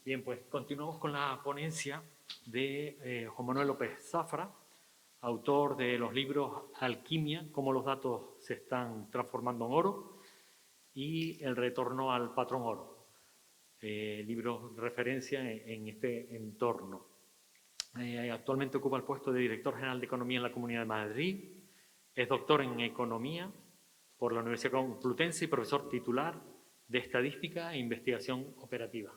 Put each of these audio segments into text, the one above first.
Bien, pues continuamos con la ponencia de Juan Manuel López Zafra, autor de los libros Alquimia, cómo los datos se están transformando en oro, y El retorno al patrón oro, libros de referencia en este entorno. Actualmente ocupa el puesto de director general de Economía en la Comunidad de Madrid, es doctor en Economía por la Universidad Complutense y profesor titular de Estadística e Investigación Operativa.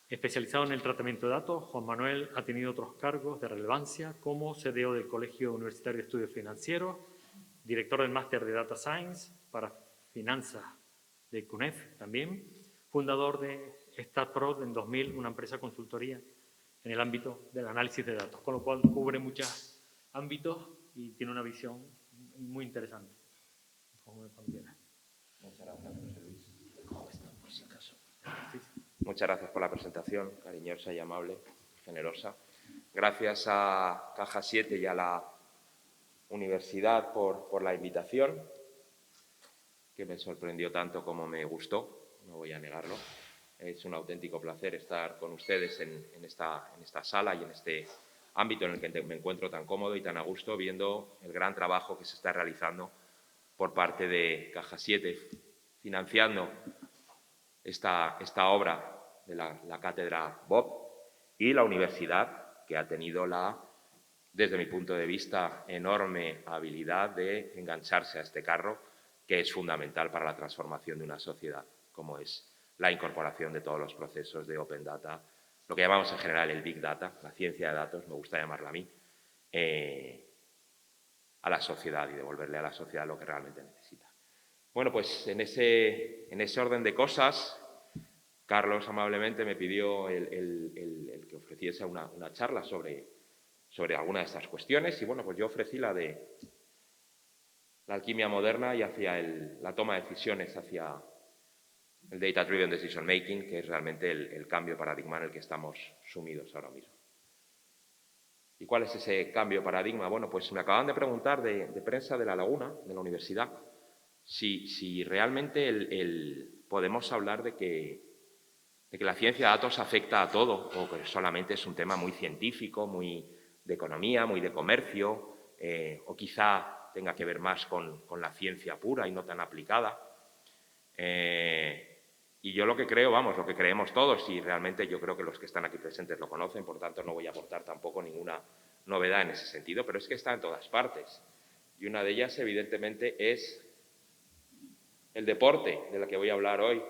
Especializado en el tratamiento de datos, Juan Manuel ha tenido otros cargos de relevancia como CDO del Colegio Universitario de Estudios Financieros, director del Máster de Data Science para Finanzas de CUNEF también, fundador de StatPro en 2000, una empresa consultoría en el ámbito del análisis de datos, con lo cual cubre muchos ámbitos y tiene una visión muy interesante. Muchas gracias, José Luis. Muchas gracias por la presentación, cariñosa y amable, generosa. Gracias a Caja 7 y a la universidad por la invitación, que me sorprendió tanto como me gustó, no voy a negarlo. Es un auténtico placer estar con ustedes en esta sala y en este ámbito en el que me encuentro tan cómodo y tan a gusto, viendo el gran trabajo que se está realizando por parte de Caja 7, financiando esta obra de la cátedra Bob, y la universidad, que ha tenido desde mi punto de vista, enorme habilidad de engancharse a este carro, que es fundamental para la transformación de una sociedad, como es la incorporación de todos los procesos de Open Data, lo que llamamos en general el Big Data, la ciencia de datos, me gusta llamarla a mí, a la sociedad y devolverle a la sociedad lo que realmente necesita. Bueno, pues en ese orden de cosas, Carlos amablemente me pidió el que ofreciese una charla sobre alguna de estas cuestiones y, bueno, pues yo ofrecí la de la alquimia moderna y hacia la toma de decisiones hacia el Data Driven Decision Making, que es realmente el cambio de paradigma en el que estamos sumidos ahora mismo. ¿Y cuál es ese cambio de paradigma? Bueno, pues me acaban de preguntar de prensa de La Laguna, de la universidad, si realmente podemos hablar de que la ciencia de datos afecta a todo, o que solamente es un tema muy científico, muy de economía, muy de comercio, o quizá tenga que ver más con la ciencia pura y no tan aplicada. Y yo lo que creo, lo que creemos todos, y realmente yo creo que los que están aquí presentes lo conocen, por tanto no voy a aportar tampoco ninguna novedad en ese sentido, pero es que está en todas partes. Y una de ellas, evidentemente, es el deporte, de la que voy a hablar hoy.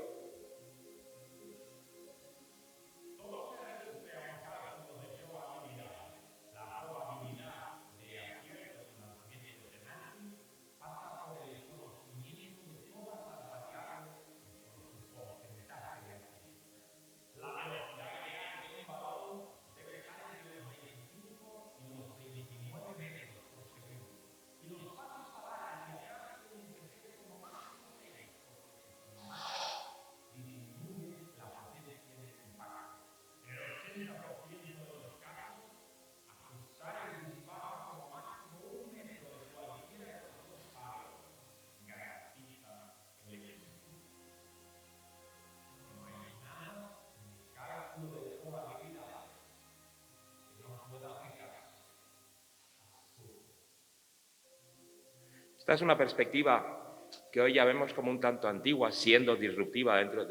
Esta es una perspectiva que hoy ya vemos como un tanto antigua, siendo disruptiva dentro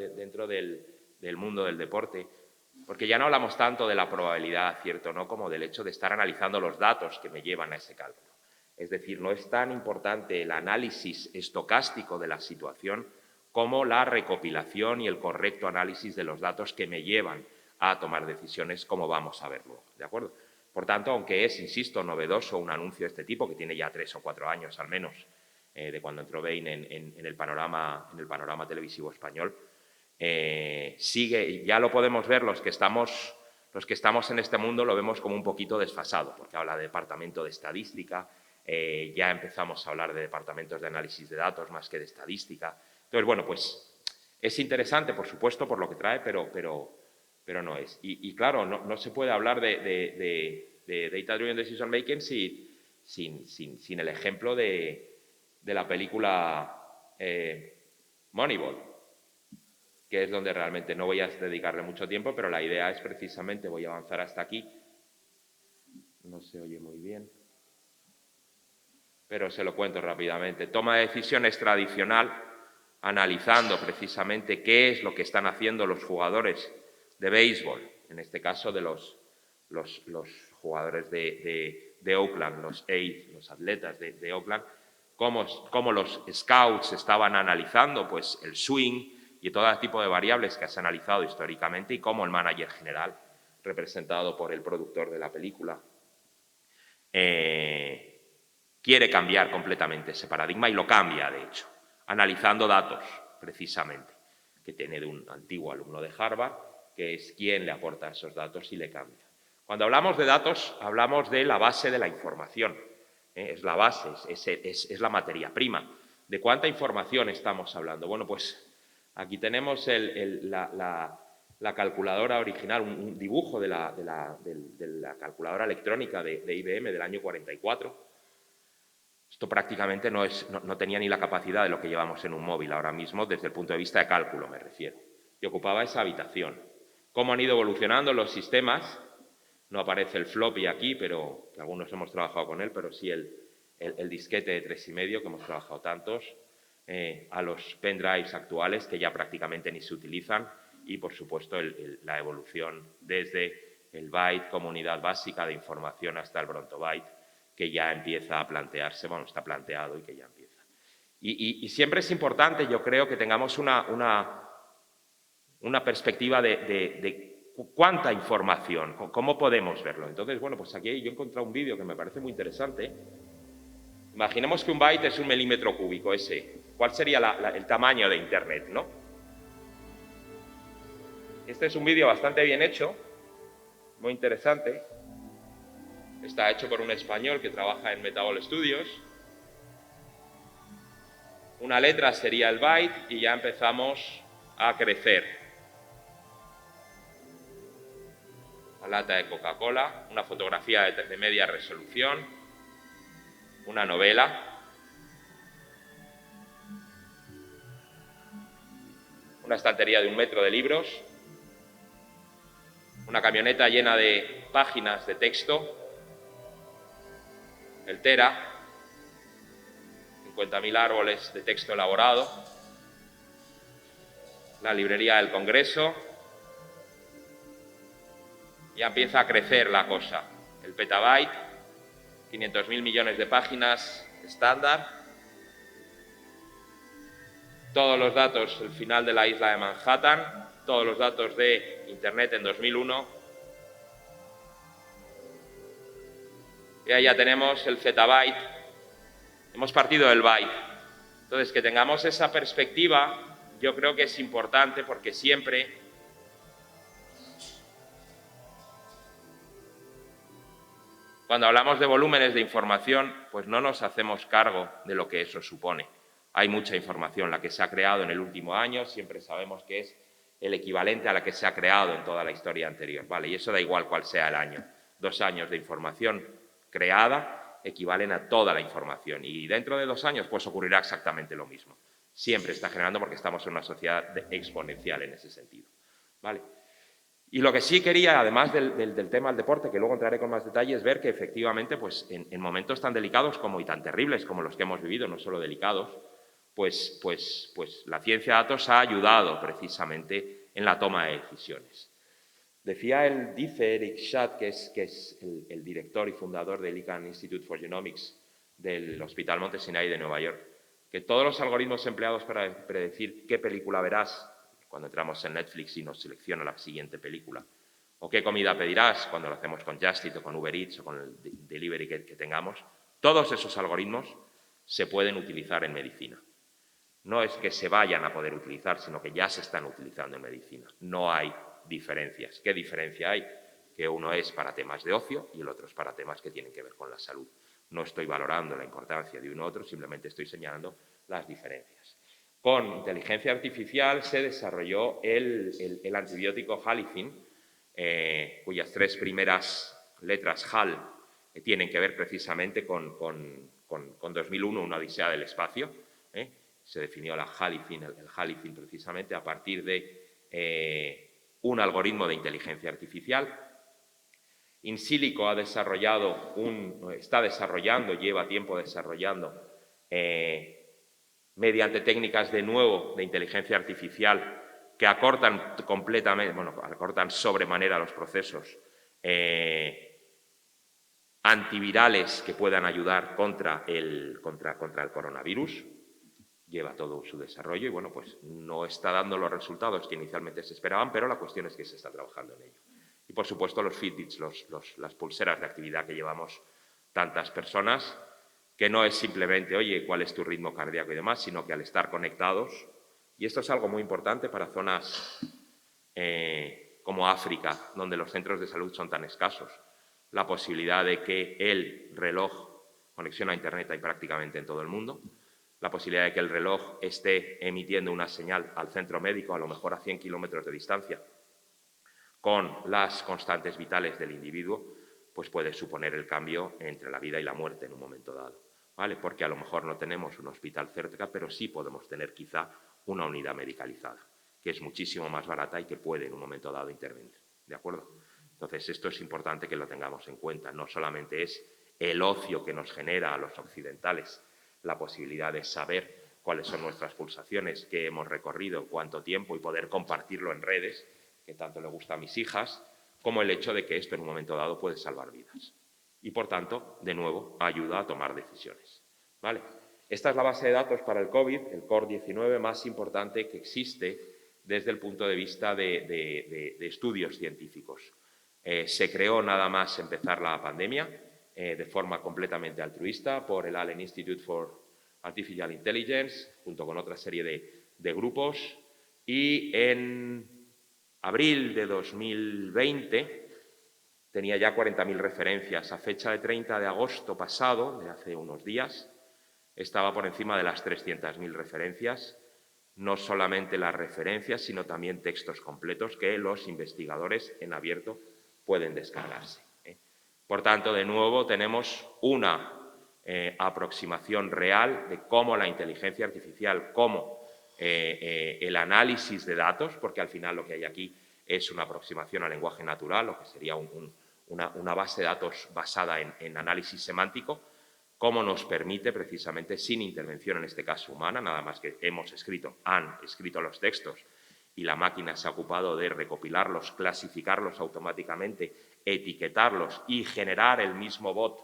del mundo del deporte, porque ya no hablamos tanto de la probabilidad, ¿cierto?, ¿no?, como del hecho de estar analizando los datos que me llevan a ese cálculo. Es decir, no es tan importante el análisis estocástico de la situación como la recopilación y el correcto análisis de los datos que me llevan a tomar decisiones, como vamos a ver luego, ¿de acuerdo? Por tanto, aunque es, insisto, novedoso un anuncio de este tipo, que tiene ya 3 o 4 años al menos, de cuando entró Bain en el panorama televisivo español, sigue, ya lo podemos ver, los que estamos en este mundo lo vemos como un poquito desfasado, porque habla de departamento de estadística, ya empezamos a hablar de departamentos de análisis de datos más que de estadística. Entonces, bueno, pues es interesante, por supuesto, por lo que trae, pero no es. Y claro, no se puede hablar de Data Driven Decision Making sin el ejemplo de la película Moneyball. que es donde realmente no voy a dedicarle mucho tiempo, pero la idea es precisamente, voy a avanzar hasta aquí, no se oye muy bien, pero se lo cuento rápidamente. Toma de decisiones tradicional, analizando precisamente qué es lo que están haciendo los jugadores de béisbol, en este caso de los jugadores de Oakland, los A's, los atletas de Oakland, cómo los scouts estaban analizando pues, el swing y todo tipo de variables que has analizado históricamente y cómo el manager general, representado por el productor de la película, quiere cambiar completamente ese paradigma y lo cambia, de hecho, analizando datos, precisamente, que tiene de un antiguo alumno de Harvard, que es quien le aporta esos datos y le cambia. Cuando hablamos de datos, hablamos de la base de la información. Es la base, es la materia prima. ¿De cuánta información estamos hablando? Bueno, pues aquí tenemos la calculadora original, un dibujo de la calculadora electrónica de IBM del año 44. Esto prácticamente no tenía ni la capacidad de lo que llevamos en un móvil ahora mismo, desde el punto de vista de cálculo, me refiero. Y ocupaba esa habitación. ¿Cómo han ido evolucionando los sistemas? No aparece el floppy aquí, pero que algunos hemos trabajado con él, pero sí el disquete de 3,5, que hemos trabajado tantos, a los pendrives actuales, que ya prácticamente ni se utilizan, y, por supuesto, la evolución desde el byte como unidad básica de información hasta el brontobyte, que ya empieza a plantearse, bueno, está planteado y que ya empieza. Y siempre es importante, yo creo, que tengamos una perspectiva de cuánta información, cómo podemos verlo. Entonces, bueno, pues aquí yo he encontrado un vídeo que me parece muy interesante. Imaginemos que un byte es 1 milímetro cúbico, ese. ¿Cuál sería el tamaño de Internet, no? Este es un vídeo bastante bien hecho, muy interesante. Está hecho por un español que trabaja en Metabol Studios. Una letra sería el byte y ya empezamos a crecer. La lata de Coca-Cola, una fotografía de media resolución, una novela, una estantería de 1 metro de libros, una camioneta llena de páginas de texto, el Tera, 50.000 árboles de texto elaborado, la librería del Congreso. Ya empieza a crecer la cosa. El petabyte, 500.000 millones de páginas estándar. Todos los datos, el final de la isla de Manhattan, todos los datos de Internet en 2001. Y ahí ya tenemos el zettabyte. Hemos partido del byte. Entonces, que tengamos esa perspectiva, yo creo que es importante porque siempre cuando hablamos de volúmenes de información, pues no nos hacemos cargo de lo que eso supone. Hay mucha información, la que se ha creado en el último año, siempre sabemos que es el equivalente a la que se ha creado en toda la historia anterior, ¿vale? Y eso da igual cuál sea el año. 2 años de información creada equivalen a toda la información y dentro de 2 años pues ocurrirá exactamente lo mismo. Siempre está generando porque estamos en una sociedad exponencial en ese sentido, ¿vale? Y lo que sí quería, además del tema del deporte, que luego entraré con más detalles, es ver que efectivamente pues, en momentos tan delicados y tan terribles como los que hemos vivido, no solo delicados, pues la ciencia de datos ha ayudado precisamente en la toma de decisiones. Dice Eric Schadt, que es el director y fundador del Icahn Institute for Genomics del Hospital Monte Sinai de Nueva York, que todos los algoritmos empleados para predecir qué película verás cuando entramos en Netflix y nos selecciona la siguiente película, o qué comida pedirás cuando lo hacemos con Just Eat o con Uber Eats o con el delivery que tengamos, todos esos algoritmos se pueden utilizar en medicina. No es que se vayan a poder utilizar, sino que ya se están utilizando en medicina. No hay diferencias. ¿Qué diferencia hay? Que uno es para temas de ocio y el otro es para temas que tienen que ver con la salud. No estoy valorando la importancia de uno u otro, simplemente estoy señalando las diferencias. Con inteligencia artificial se desarrolló el antibiótico Halicin, cuyas 3 primeras letras HAL tienen que ver precisamente con 2001, una odisea del espacio. Se definió el Halicin precisamente a partir de un algoritmo de inteligencia artificial. InSilico está desarrollando, lleva tiempo desarrollando, mediante técnicas de nuevo de inteligencia artificial que acortan completamente, acortan sobremanera los procesos, antivirales que puedan ayudar contra el coronavirus. Lleva todo su desarrollo y, bueno, pues no está dando los resultados que inicialmente se esperaban, pero la cuestión es que se está trabajando en ello. Y, por supuesto, los Fitbits, las pulseras de actividad que llevamos tantas personas, que no es simplemente, oye, ¿cuál es tu ritmo cardíaco y demás?, sino que al estar conectados, y esto es algo muy importante para zonas como África, donde los centros de salud son tan escasos, la posibilidad de que el reloj, conexión a Internet hay prácticamente en todo el mundo, la posibilidad de que el reloj esté emitiendo una señal al centro médico, a lo mejor a 100 kilómetros de distancia, con las constantes vitales del individuo, pues puede suponer el cambio entre la vida y la muerte en un momento dado, ¿vale? Porque a lo mejor no tenemos un hospital cerca, pero sí podemos tener quizá una unidad medicalizada, que es muchísimo más barata y que puede en un momento dado intervenir, ¿de acuerdo? Entonces, esto es importante que lo tengamos en cuenta. No solamente es el ocio que nos genera a los occidentales la posibilidad de saber cuáles son nuestras pulsaciones, qué hemos recorrido, cuánto tiempo y poder compartirlo en redes, que tanto le gusta a mis hijas, como el hecho de que esto en un momento dado puede salvar vidas. Y, por tanto, de nuevo, ayuda a tomar decisiones, ¿vale? Esta es la base de datos para el COVID, el COR-19 más importante que existe desde el punto de vista de estudios científicos. Se creó nada más empezar la pandemia de forma completamente altruista por el Allen Institute for Artificial Intelligence, junto con otra serie de grupos, y en abril de 2020 tenía ya 40.000 referencias. A fecha de 30 de agosto pasado, de hace unos días, estaba por encima de las 300.000 referencias, no solamente las referencias, sino también textos completos que los investigadores en abierto pueden descargarse. Por tanto, de nuevo, tenemos una aproximación real de cómo la inteligencia artificial, cómo el análisis de datos, porque al final lo que hay aquí es una aproximación al lenguaje natural, lo que sería una base de datos basada en análisis semántico, cómo nos permite precisamente, sin intervención en este caso humana, nada más que han escrito los textos y la máquina se ha ocupado de recopilarlos, clasificarlos automáticamente, etiquetarlos y generar el mismo bot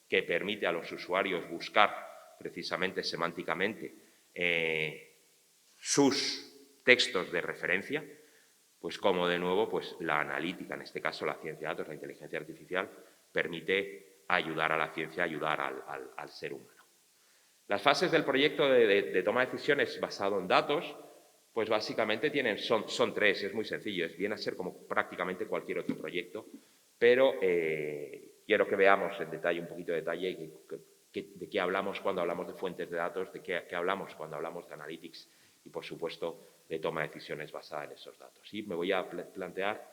que permite a los usuarios buscar precisamente semánticamente sus textos de referencia, pues como de nuevo pues la analítica, en este caso la ciencia de datos, la inteligencia artificial, permite ayudar a la ciencia, ayudar al ser humano. Las fases del proyecto de toma de decisiones basado en datos, pues básicamente son tres, es muy sencillo, viene a ser como prácticamente cualquier otro proyecto, pero quiero que veamos en detalle, un poquito de detalle, de qué hablamos cuando hablamos de fuentes de datos, de qué hablamos cuando hablamos de analytics y, por supuesto, de toma de decisiones basada en esos datos. Y me voy a plantear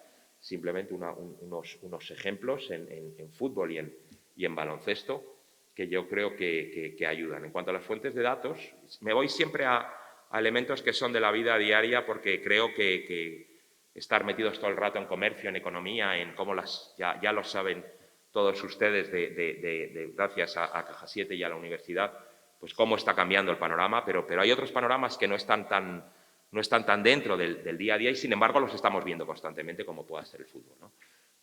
simplemente unos ejemplos en fútbol y en baloncesto que yo creo que ayudan. En cuanto a las fuentes de datos, me voy siempre a elementos que son de la vida diaria porque creo que estar metidos todo el rato en comercio, en economía, en cómo ya lo saben todos ustedes gracias a Caja 7 y a la universidad, pues cómo está cambiando el panorama, pero hay otros panoramas que no están tan dentro del día a día y, sin embargo, los estamos viendo constantemente, como pueda ser el fútbol, ¿no?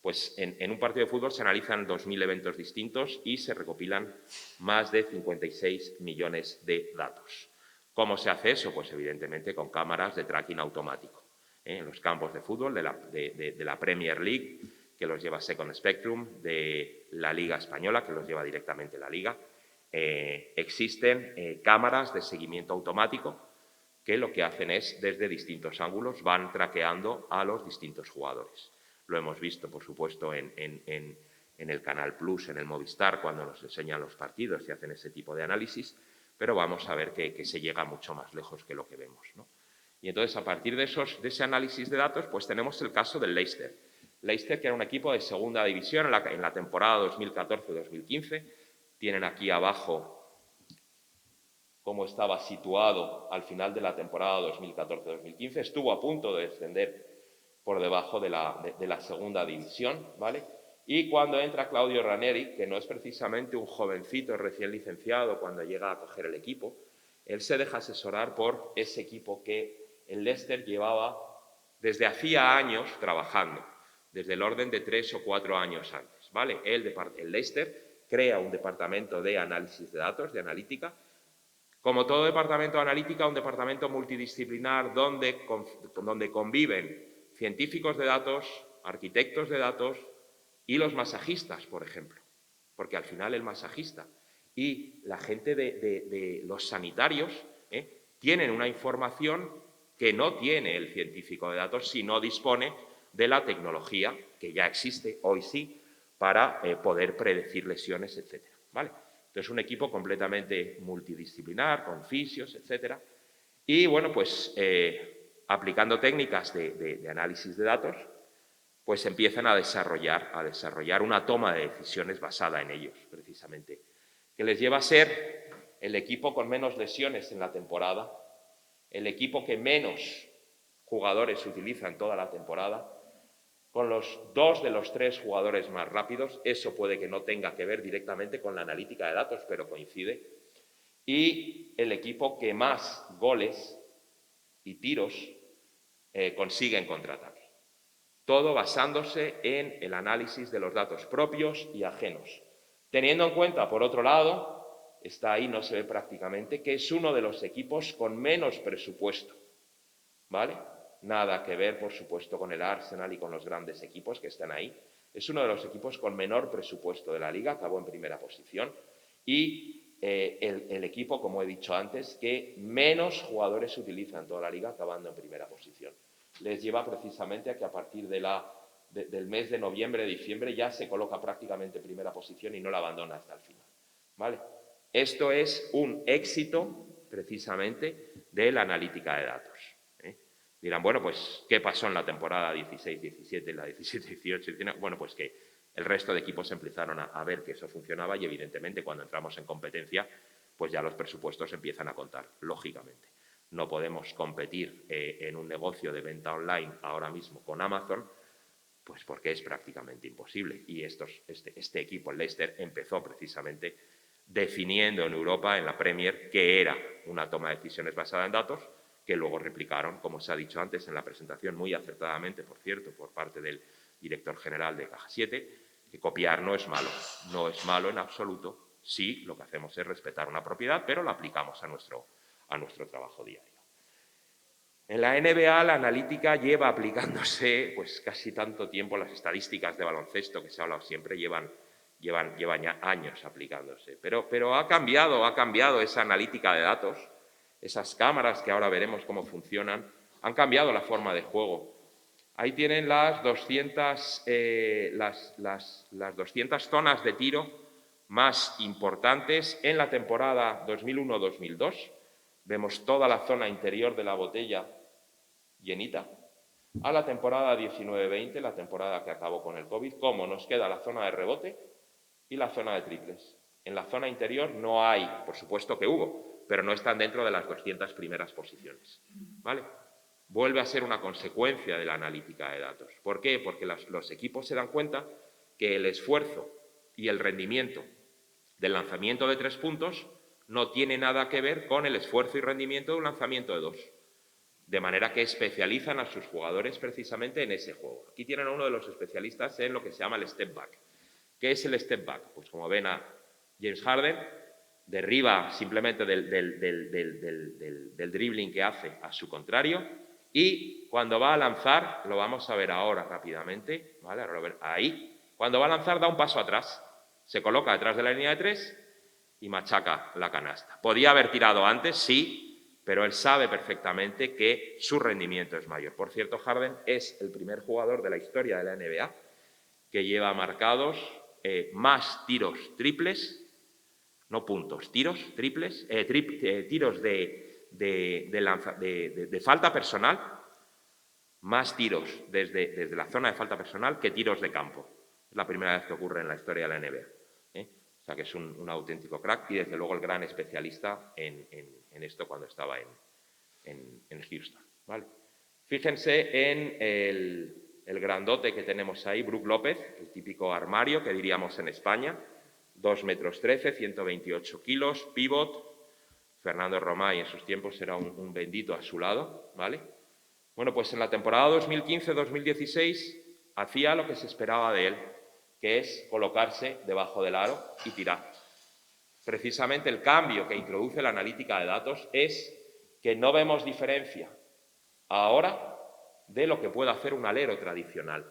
Pues en un partido de fútbol se analizan 2.000 eventos distintos y se recopilan más de 56 millones de datos. ¿Cómo se hace eso? Pues evidentemente con cámaras de tracking automático. En los campos de fútbol de la Premier League, que los lleva Second Spectrum, de la Liga Española, que los lleva directamente la Liga, existen cámaras de seguimiento automático que lo que hacen es, desde distintos ángulos, van traqueando a los distintos jugadores. Lo hemos visto, por supuesto, en el Canal Plus, en el Movistar, cuando nos enseñan los partidos y hacen ese tipo de análisis, pero vamos a ver que se llega mucho más lejos que lo que vemos, ¿no? Y entonces, a partir de ese análisis de datos, pues tenemos el caso del Leicester. Leicester, que era un equipo de segunda división en la temporada 2014-2015. Tienen aquí abajo cómo estaba situado al final de la temporada 2014-2015. Estuvo a punto de descender por debajo de la segunda división, ¿vale? Y cuando entra Claudio Ranieri, que no es precisamente un jovencito recién licenciado cuando llega a coger el equipo, él se deja asesorar por ese equipo que el Leicester llevaba desde hacía años trabajando, desde el orden de 3 o 4 años antes, ¿vale? El Leicester crea un departamento de análisis de datos, de analítica. Como todo departamento de analítica, un departamento multidisciplinar donde conviven científicos de datos, arquitectos de datos y los masajistas, por ejemplo. Porque al final el masajista y la gente de los sanitarios tienen una información que no tiene el científico de datos si no dispone de la tecnología que ya existe hoy sí para poder predecir lesiones, etcétera, ¿vale? Entonces, un equipo completamente multidisciplinar, con fisios, etcétera. Y, bueno, pues, aplicando técnicas de análisis de datos, pues empiezan a desarrollar una toma de decisiones basada en ellos, precisamente, que les lleva a ser el equipo con menos lesiones en la temporada, el equipo que menos jugadores utiliza en toda la temporada, con los 2 de los 3 jugadores más rápidos. Eso puede que no tenga que ver directamente con la analítica de datos, pero coincide. Y el equipo que más goles y tiros consigue en contraataque. Todo basándose en el análisis de los datos propios y ajenos. Teniendo en cuenta, por otro lado, está ahí, no se ve prácticamente, que es uno de los equipos con menos presupuesto, ¿vale? Nada que ver, por supuesto, con el Arsenal y con los grandes equipos que están ahí. Es uno de los equipos con menor presupuesto de la Liga, acabó en primera posición. Y el equipo, como he dicho antes, que menos jugadores utiliza en toda la Liga, acabando en primera posición. Les lleva precisamente a que a partir del mes de noviembre, diciembre, ya se coloca prácticamente en primera posición y no la abandona hasta el final, ¿vale? Esto es un éxito, precisamente, de la analítica de datos. Dirán, bueno, pues, ¿qué pasó en la temporada 16-17, la 17-18? Bueno, pues que el resto de equipos empezaron a ver que eso funcionaba y, evidentemente, cuando entramos en competencia, pues ya los presupuestos empiezan a contar, lógicamente. No podemos competir en un negocio de venta online ahora mismo con Amazon, pues porque es prácticamente imposible. Y este equipo, el Leicester, empezó precisamente definiendo en Europa, en la Premier, que era una toma de decisiones basada en datos, que luego replicaron, como se ha dicho antes en la presentación, muy acertadamente, por cierto, por parte del director general de Caja 7, que copiar no es malo en absoluto, sí, lo que hacemos es respetar una propiedad, pero la aplicamos a nuestro trabajo diario. En la NBA la analítica lleva aplicándose pues casi tanto tiempo, las estadísticas de baloncesto que se ha hablado siempre llevan ya años aplicándose, pero ha cambiado esa analítica de datos. Esas cámaras que ahora veremos cómo funcionan, han cambiado la forma de juego. Ahí tienen las 200 zonas de tiro más importantes en la temporada 2001-2002. Vemos toda la zona interior de la botella llenita. A la temporada 19-20, la temporada que acabó con el COVID, cómo nos queda la zona de rebote y la zona de triples. En la zona interior no hay, por supuesto que hubo, pero no están dentro de las 200 primeras posiciones, ¿vale? Vuelve a ser una consecuencia de la analítica de datos. ¿Por qué? Porque los equipos se dan cuenta que el esfuerzo y el rendimiento del lanzamiento de 3 puntos no tiene nada que ver con el esfuerzo y rendimiento de un lanzamiento de 2. De manera que especializan a sus jugadores precisamente en ese juego. Aquí tienen a uno de los especialistas en lo que se llama el step back. ¿Qué es el step back? Pues como ven a James Harden, derriba simplemente del dribbling que hace a su contrario y cuando va a lanzar, lo vamos a ver ahora rápidamente, ¿vale? Ahí, cuando va a lanzar da un paso atrás, se coloca detrás de la línea de 3 y machaca la canasta. ¿Podía haber tirado antes? Sí, pero él sabe perfectamente que su rendimiento es mayor. Por cierto, Harden es el primer jugador de la historia de la NBA que lleva marcados más tiros triples, no puntos, tiros triples, tiros de falta personal, más tiros desde la zona de falta personal que tiros de campo. Es la primera vez que ocurre en la historia de la NBA. O sea, que es un auténtico crack y, desde luego, el gran especialista en esto cuando estaba en Houston, ¿vale? Fíjense en el grandote que tenemos ahí, Brook López, el típico armario que diríamos en España, 2,13 metros, 128 kilos, pivot. Fernando Romay en sus tiempos era un bendito a su lado, ¿vale? Bueno, pues en la temporada 2015-2016 hacía lo que se esperaba de él, que es colocarse debajo del aro y tirar. Precisamente el cambio que introduce la analítica de datos es que no vemos diferencia ahora de lo que puede hacer un alero tradicional.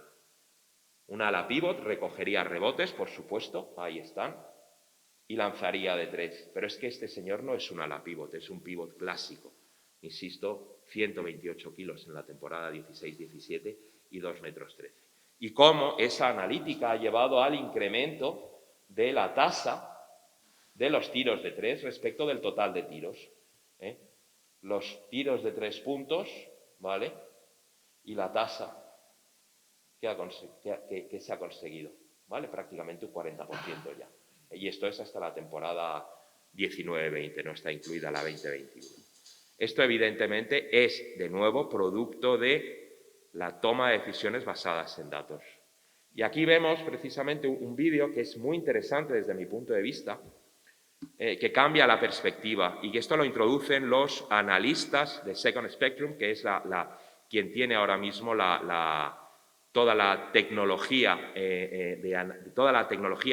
Un ala pivot recogería rebotes, por supuesto, ahí están, y lanzaría de 3. Pero es que este señor no es un ala pivot, es un pivot clásico. Insisto, 128 kilos en la temporada 16-17 y 2,13 metros. Y cómo esa analítica ha llevado al incremento de la tasa de los tiros de 3 respecto del total de tiros. Los tiros de 3 puntos, ¿vale? Y la tasa que se ha conseguido, ¿vale? Prácticamente un 40% ya. Y esto es hasta la temporada 19-20, no está incluida la 20-21. Esto, evidentemente, es, de nuevo, producto de la toma de decisiones basadas en datos. Y aquí vemos precisamente un vídeo que es muy interesante desde mi punto de vista, que cambia la perspectiva, y que esto lo introducen los analistas de Second Spectrum, que es quien tiene ahora mismo toda la tecnología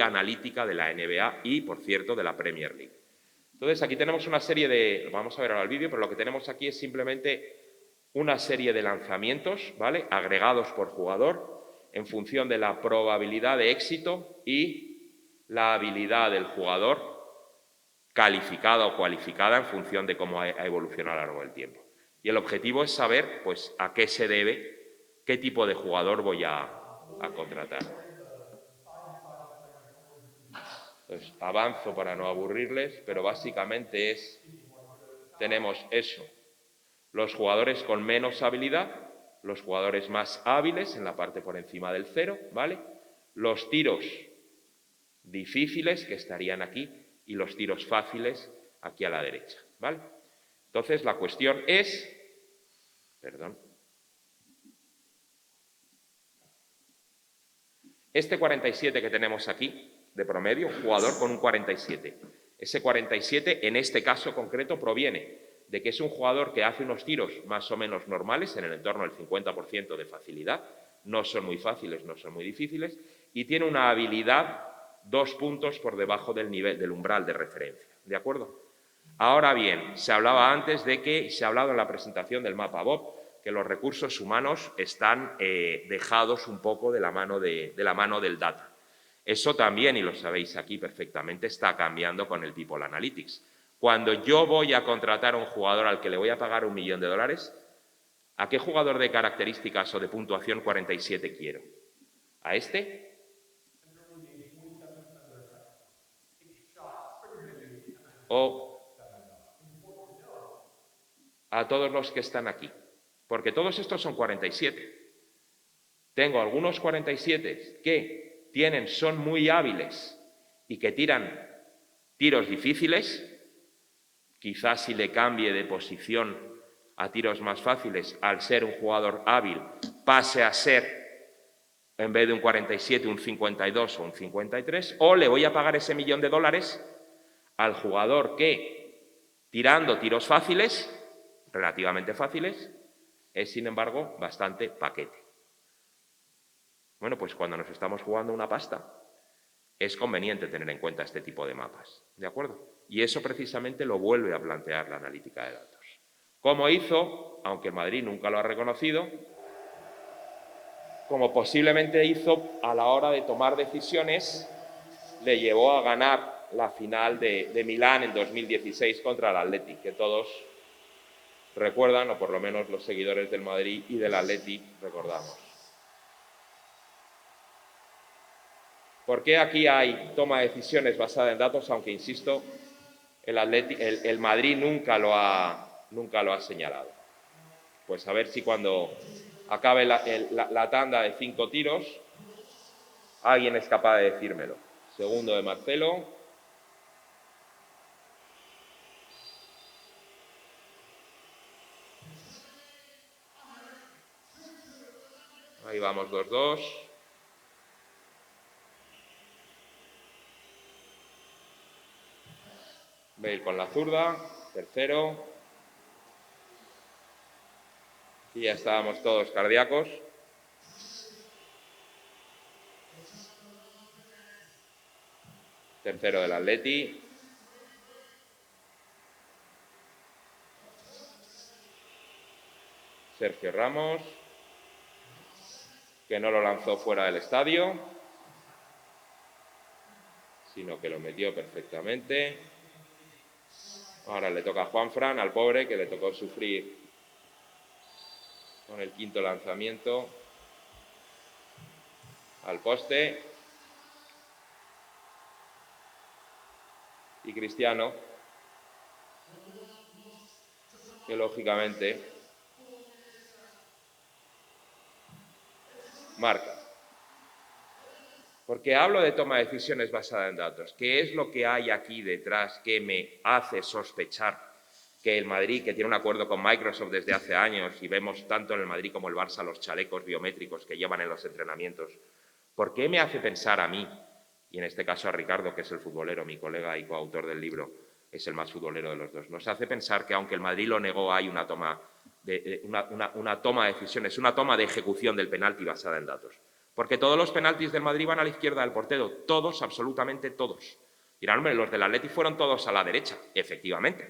analítica de la NBA y, por cierto, de la Premier League. Entonces, aquí tenemos una serie de... Vamos a ver ahora el vídeo, pero lo que tenemos aquí es simplemente una serie de lanzamientos, ¿vale?, agregados por jugador en función de la probabilidad de éxito y la habilidad del jugador calificada o cualificada en función de cómo ha evolucionado a lo largo del tiempo. Y el objetivo es saber, pues, a qué se debe, qué tipo de jugador voy a contratar. Entonces, avanzo para no aburrirles, pero básicamente tenemos eso, los jugadores con menos habilidad, los jugadores más hábiles en la parte por encima del 0, ¿vale? Los tiros difíciles, que estarían aquí, y los tiros fáciles aquí a la derecha, ¿vale? Entonces, la cuestión es... Este 47 que tenemos aquí, de promedio, un jugador con un 47. Ese 47, en este caso concreto, proviene de que es un jugador que hace unos tiros más o menos normales, en el entorno del 50% de facilidad, no son muy fáciles, no son muy difíciles, y tiene una habilidad 2 puntos por debajo del nivel, del umbral de referencia, ¿de acuerdo? Ahora bien, se hablaba antes de que, se ha hablado en la presentación del mapa Bob, que los recursos humanos están dejados un poco de la mano del data. Eso también, y lo sabéis aquí perfectamente, está cambiando con el People Analytics. Cuando yo voy a contratar a un jugador al que le voy a pagar $1 millón, ¿a qué jugador de características o de puntuación 47 quiero? ¿A este? ¿O a todos los que están aquí? Porque todos estos son 47. Tengo algunos 47 que son muy hábiles y que tiran tiros difíciles. Quizás si le cambie de posición a tiros más fáciles, al ser un jugador hábil, pase a ser, en vez de un 47, un 52 o un 53, o le voy a pagar ese $1 millón al jugador que, tirando tiros fáciles, relativamente fáciles, es, sin embargo, bastante paquete. Bueno, pues cuando nos estamos jugando una pasta, es conveniente tener en cuenta este tipo de mapas, ¿de acuerdo? Y eso precisamente lo vuelve a plantear la analítica de datos. ¿Cómo hizo? Aunque el Madrid nunca lo ha reconocido, como posiblemente hizo a la hora de tomar decisiones, le llevó a ganar la final de Milán en 2016 contra el Athletic, que todos recuerdan, o por lo menos los seguidores del Madrid y del Athletic recordamos. ¿Por qué aquí hay toma de decisiones basada en datos, aunque, insisto, el Madrid nunca lo ha señalado? Pues a ver si cuando acabe la tanda de 5 tiros, alguien es capaz de decírmelo. Segundo de Marcelo. Ahí vamos 2-2. Bale con la zurda, tercero. Y ya estábamos todos cardíacos. Tercero del Atleti. Sergio Ramos, que no lo lanzó fuera del estadio, sino que lo metió perfectamente. Ahora le toca a Juanfran, al pobre, que le tocó sufrir con el quinto lanzamiento al poste. Y Cristiano, que lógicamente marca. Porque hablo de toma de decisiones basada en datos. ¿Qué es lo que hay aquí detrás que me hace sospechar que el Madrid, que tiene un acuerdo con Microsoft desde hace años, y vemos tanto en el Madrid como el Barça los chalecos biométricos que llevan en los entrenamientos, ¿por qué me hace pensar a mí, y en este caso a Ricardo, que es el futbolero, mi colega y coautor del libro, es el más futbolero de los dos? Nos hace pensar que aunque el Madrid lo negó, hay una toma de decisiones, una toma de ejecución del penalti basada en datos. Porque todos los penaltis del Madrid van a la izquierda del portero, todos, absolutamente todos. Dirán, hombre, los del Atleti fueron todos a la derecha, efectivamente.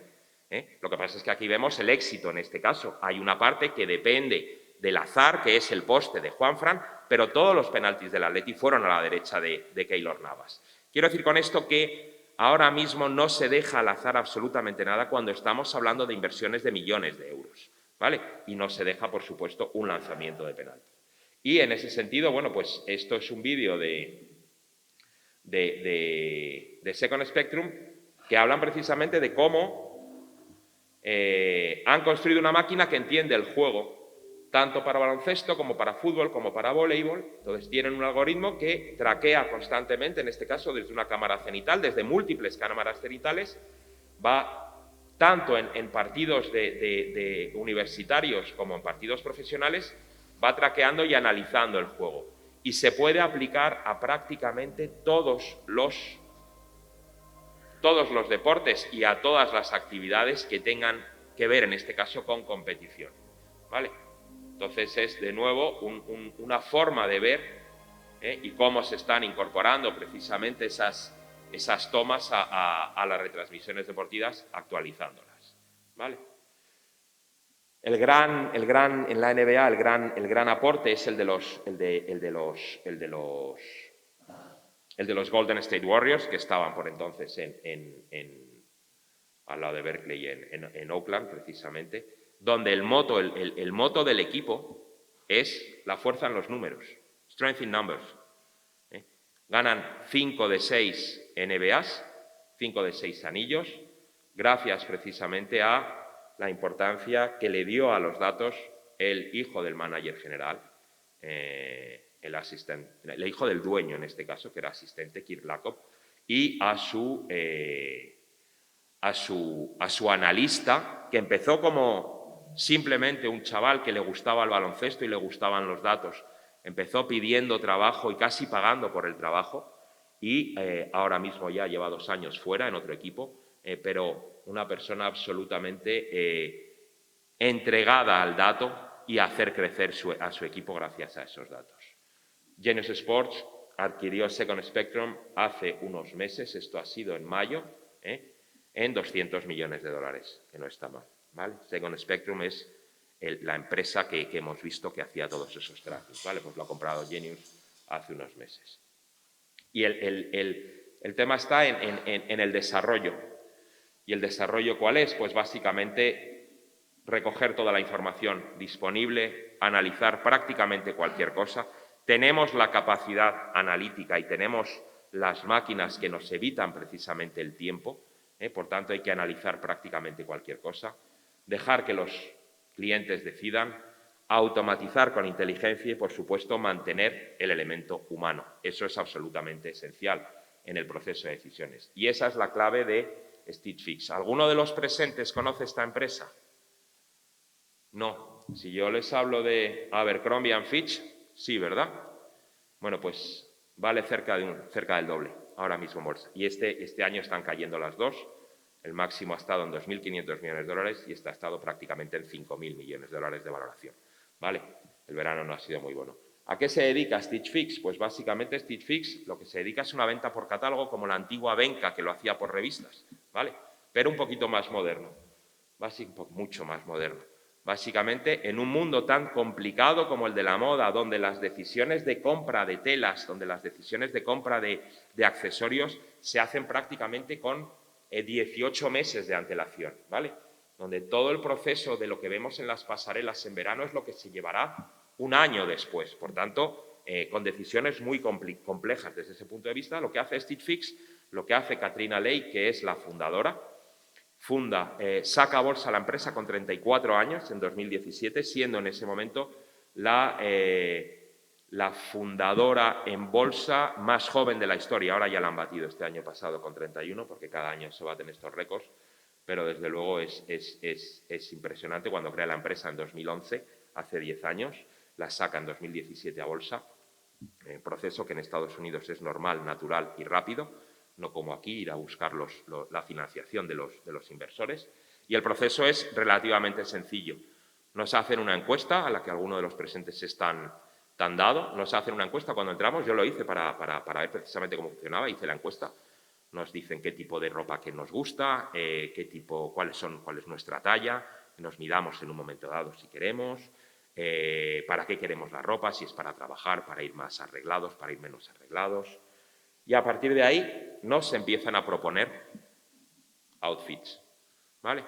Lo que pasa es que aquí vemos el éxito en este caso. Hay una parte que depende del azar, que es el poste de Juanfran, pero todos los penaltis del Atleti fueron a la derecha de Keylor Navas. Quiero decir con esto que ahora mismo no se deja al azar absolutamente nada cuando estamos hablando de inversiones de millones de euros, ¿vale? Y no se deja, por supuesto, un lanzamiento de penalti. Y en ese sentido, bueno, pues esto es un vídeo de Second Spectrum que hablan precisamente de cómo han construido una máquina que entiende el juego, tanto para baloncesto como para fútbol, como para voleibol. Entonces tienen un algoritmo que traquea constantemente, en este caso desde una cámara cenital, desde múltiples cámaras cenitales, va tanto en partidos de universitarios como en partidos profesionales, va traqueando y analizando el juego. Y se puede aplicar a prácticamente todos los deportes y a todas las actividades que tengan que ver, en este caso, con competición, ¿vale? Entonces es, de nuevo, una forma de ver y cómo se están incorporando precisamente esas tomas a las retransmisiones deportivas, actualizándolas, ¿vale? En la NBA, el gran aporte es el de los Golden State Warriors, que estaban por entonces al lado de Berkeley, en Oakland, precisamente, donde el moto del equipo es la fuerza en los números, strength in numbers. Ganan 5 de 6 NBAs, 5 de 6 anillos, gracias precisamente a la importancia que le dio a los datos el hijo del manager general, el hijo del dueño en este caso, que era asistente, Kirk Lacob, y a su analista, que empezó como simplemente un chaval que le gustaba el baloncesto y le gustaban los datos. Empezó pidiendo trabajo y casi pagando por el trabajo, y ahora mismo ya lleva 2 años fuera en otro equipo, pero una persona absolutamente entregada al dato y a hacer crecer a su equipo gracias a esos datos. Genius Sports adquirió Second Spectrum hace unos meses, esto ha sido en mayo, en $200 millones, que no está mal, ¿vale? Second Spectrum es la empresa que hemos visto que hacía todos esos trackings, ¿vale? Pues lo ha comprado Genius hace unos meses. Y el tema está en el desarrollo. ¿Y el desarrollo cuál es? Pues básicamente recoger toda la información disponible, analizar prácticamente cualquier cosa. Tenemos la capacidad analítica y tenemos las máquinas que nos evitan precisamente el tiempo, por tanto hay que analizar prácticamente cualquier cosa, dejar que los clientes decidan, automatizar con inteligencia y, por supuesto, mantener el elemento humano. Eso es absolutamente esencial en el proceso de decisiones. Y esa es la clave de Stitch Fix. ¿Alguno de los presentes conoce esta empresa? No. Si yo les hablo de Abercrombie & Fitch, Sí, ¿verdad? Bueno, pues vale cerca del doble ahora mismo en bolsa. Y este año están cayendo las dos. El máximo ha estado en 2.500 millones de dólares y este ha estado prácticamente en 5.000 millones de dólares de valoración. ¿Vale? El verano no ha sido muy bueno. ¿A qué se dedica Stitch Fix? Pues básicamente Stitch Fix lo que se dedica es una venta por catálogo como la antigua Venca, que lo hacía por revistas, ¿vale? Pero un poquito más moderno, mucho más moderno. Básicamente, en un mundo tan complicado como el de la moda, donde las decisiones de compra de telas, donde las decisiones de compra de accesorios se hacen prácticamente con 18 meses de antelación, ¿vale? Donde todo el proceso de lo que vemos en las pasarelas en verano es lo que se llevará un año después. Por tanto, con decisiones muy complejas desde ese punto de vista, lo que hace Stitch Fix, lo que hace Katrina Ley, que es la fundadora, saca a bolsa la empresa con 34 años, en 2017, siendo en ese momento la fundadora en bolsa más joven de la historia. Ahora ya la han batido este año pasado con 31, porque cada año se baten estos récords, pero desde luego es impresionante. Cuando crea la empresa en 2011, hace 10 años, la saca en 2017 a bolsa, proceso que en Estados Unidos es normal, natural y rápido, no como aquí, ir a buscar la financiación de los inversores. Y el proceso es relativamente sencillo. Nos hacen una encuesta a la que algunos de los presentes están dado. Nos hacen una encuesta cuando entramos. Yo lo hice para ver precisamente cómo funcionaba. Hice la encuesta. Nos dicen qué tipo de ropa que nos gusta, cuál es nuestra talla. Nos midamos en un momento dado si queremos. Para qué queremos la ropa, si es para trabajar, para ir más arreglados, para ir menos arreglados. Y a partir de ahí nos empiezan a proponer outfits, ¿vale?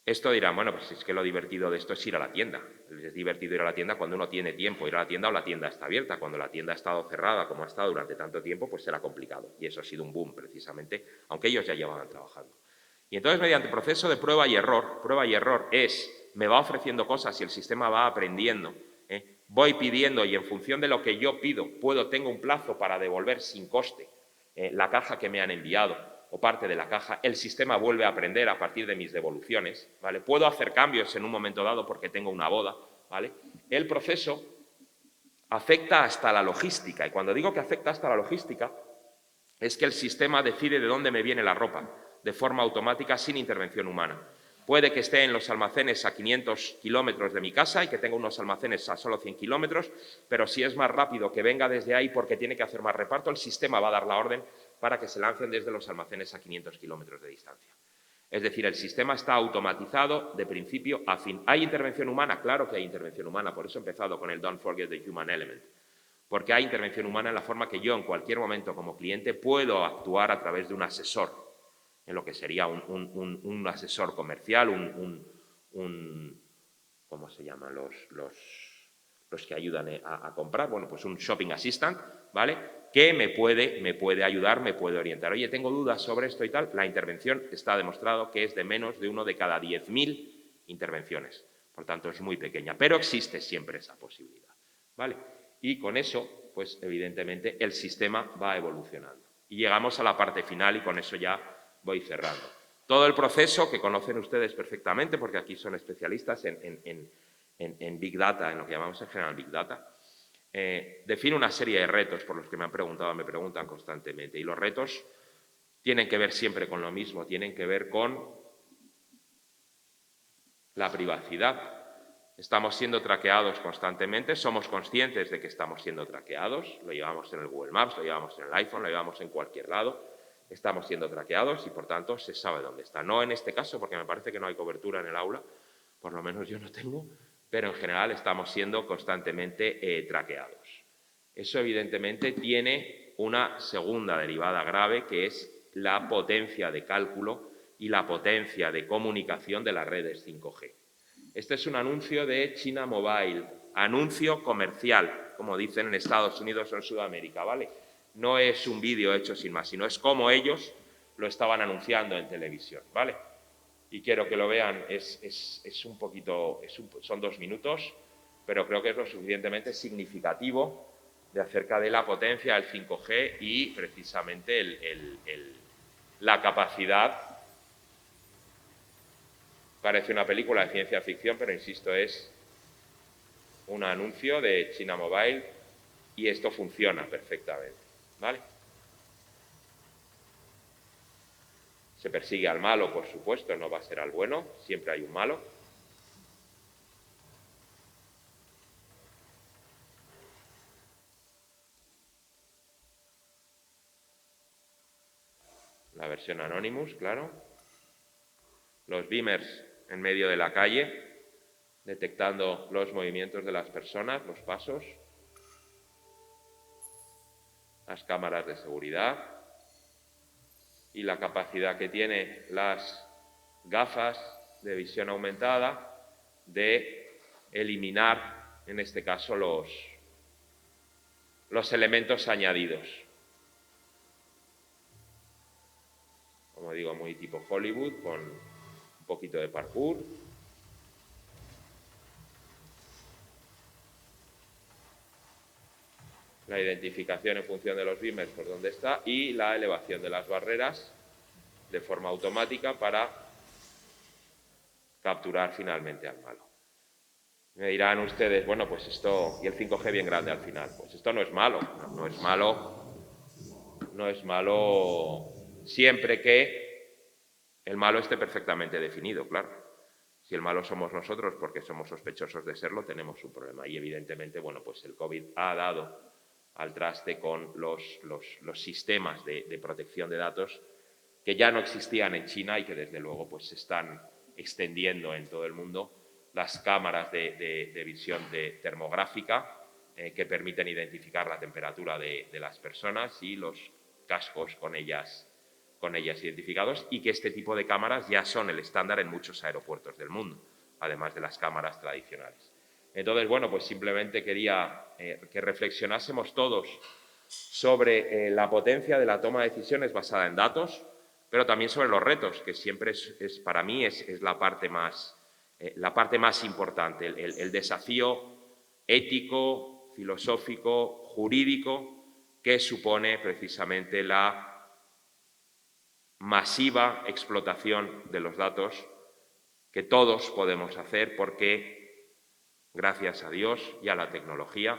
Esto dirán, bueno, pues es que lo divertido de esto es ir a la tienda. Es divertido ir a la tienda cuando uno tiene tiempo, ir a la tienda o la tienda está abierta. Cuando la tienda ha estado cerrada, como ha estado durante tanto tiempo, pues será complicado. Y eso ha sido un boom, precisamente, aunque ellos ya llevaban trabajando. Y entonces, mediante proceso de prueba y error es, me va ofreciendo cosas y el sistema va aprendiendo, voy pidiendo y en función de lo que yo pido, tengo un plazo para devolver sin coste la caja que me han enviado o parte de la caja, el sistema vuelve a aprender a partir de mis devoluciones, ¿vale? Puedo hacer cambios en un momento dado porque tengo una boda, ¿vale? El proceso afecta hasta la logística, y cuando digo que afecta hasta la logística, es que el sistema decide de dónde me viene la ropa, de forma automática, sin intervención humana. Puede que esté en los almacenes a 500 kilómetros de mi casa y que tenga unos almacenes a solo 100 kilómetros, pero si es más rápido que venga desde ahí porque tiene que hacer más reparto, el sistema va a dar la orden para que se lancen desde los almacenes a 500 kilómetros de distancia. Es decir, el sistema está automatizado de principio a fin. ¿Hay intervención humana? Claro que hay intervención humana, por eso he empezado con el Don't Forget the Human Element. Porque hay intervención humana en la forma que yo, en cualquier momento como cliente, puedo actuar a través de un asesor, en lo que sería un asesor comercial, ¿cómo se llaman los que ayudan a comprar? Bueno, pues un shopping assistant, ¿vale? Que me puede ayudar, me puede orientar. Oye, tengo dudas sobre esto y tal. La intervención está demostrado que es de menos de 1 de cada 10.000 intervenciones. Por tanto, es muy pequeña, pero existe siempre esa posibilidad, ¿vale? Y con eso, pues evidentemente, el sistema va evolucionando. Y llegamos a la parte final y con eso ya voy cerrando. Todo el proceso que conocen ustedes perfectamente, porque aquí son especialistas en Big Data, en lo que llamamos en general Big Data, define una serie de retos por los que me han preguntado, me preguntan constantemente. Y los retos tienen que ver siempre con lo mismo, tienen que ver con la privacidad. Estamos siendo traqueados constantemente, somos conscientes de que estamos siendo traqueados, lo llevamos en el Google Maps, lo llevamos en el iPhone, lo llevamos en cualquier lado, estamos siendo traqueados y por tanto se sabe dónde está. No en este caso, porque me parece que no hay cobertura en el aula, por lo menos yo no tengo, pero en general estamos siendo constantemente traqueados. Eso evidentemente tiene una segunda derivada grave, que es la potencia de cálculo y la potencia de comunicación de las redes 5G. Este es un anuncio de China Mobile, anuncio comercial, como dicen en Estados Unidos o en Sudamérica, ¿vale? No es un vídeo hecho sin más, sino es como ellos lo estaban anunciando en televisión, ¿vale? Y quiero que lo vean, son 2 minutos, pero creo que es lo suficientemente significativo de acerca de la potencia del 5G y precisamente la capacidad. Parece una película de ciencia ficción, pero insisto, es un anuncio de China Mobile y esto funciona perfectamente, ¿vale? Se persigue al malo, por supuesto, no va a ser al bueno, siempre hay un malo. La versión Anonymous, claro. Los beamers en medio de la calle, detectando los movimientos de las personas, los pasos. Las cámaras de seguridad. Y la capacidad que tiene las gafas de visión aumentada de eliminar, en este caso, los elementos añadidos. Como digo, muy tipo Hollywood, con un poquito de parkour. La identificación en función de los beamers por dónde está y la elevación de las barreras de forma automática para capturar finalmente al malo. Me dirán ustedes, bueno, pues esto, y el 5G bien grande al final, pues esto no es malo, no es malo siempre que el malo esté perfectamente definido, claro. Si el malo somos nosotros porque somos sospechosos de serlo, tenemos un problema. Y evidentemente, bueno, pues el COVID ha dado al traste con los sistemas de protección de datos que ya no existían en China y que desde luego pues se están extendiendo en todo el mundo. Las cámaras de visión termográfica que permiten identificar la temperatura de las personas y los cascos con ellas identificados, y que este tipo de cámaras ya son el estándar en muchos aeropuertos del mundo, además de las cámaras tradicionales. Entonces, bueno, pues simplemente quería que reflexionásemos todos sobre la potencia de la toma de decisiones basada en datos, pero también sobre los retos, que siempre para mí es la parte más importante, el desafío ético, filosófico, jurídico que supone precisamente la masiva explotación de los datos que todos podemos hacer porque, gracias a Dios y a la tecnología,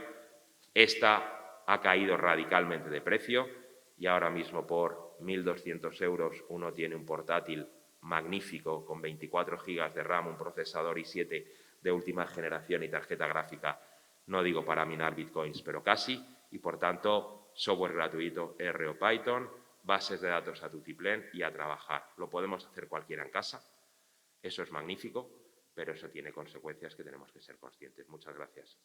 esta ha caído radicalmente de precio y ahora mismo por 1.200 euros uno tiene un portátil magnífico con 24 GB de RAM, un procesador i7 de última generación y tarjeta gráfica, no digo para minar bitcoins, pero casi, y por tanto software gratuito R o Python, bases de datos a tutiplén y a trabajar. Lo podemos hacer cualquiera en casa, eso es magnífico, pero eso tiene consecuencias que tenemos que ser conscientes. Muchas gracias.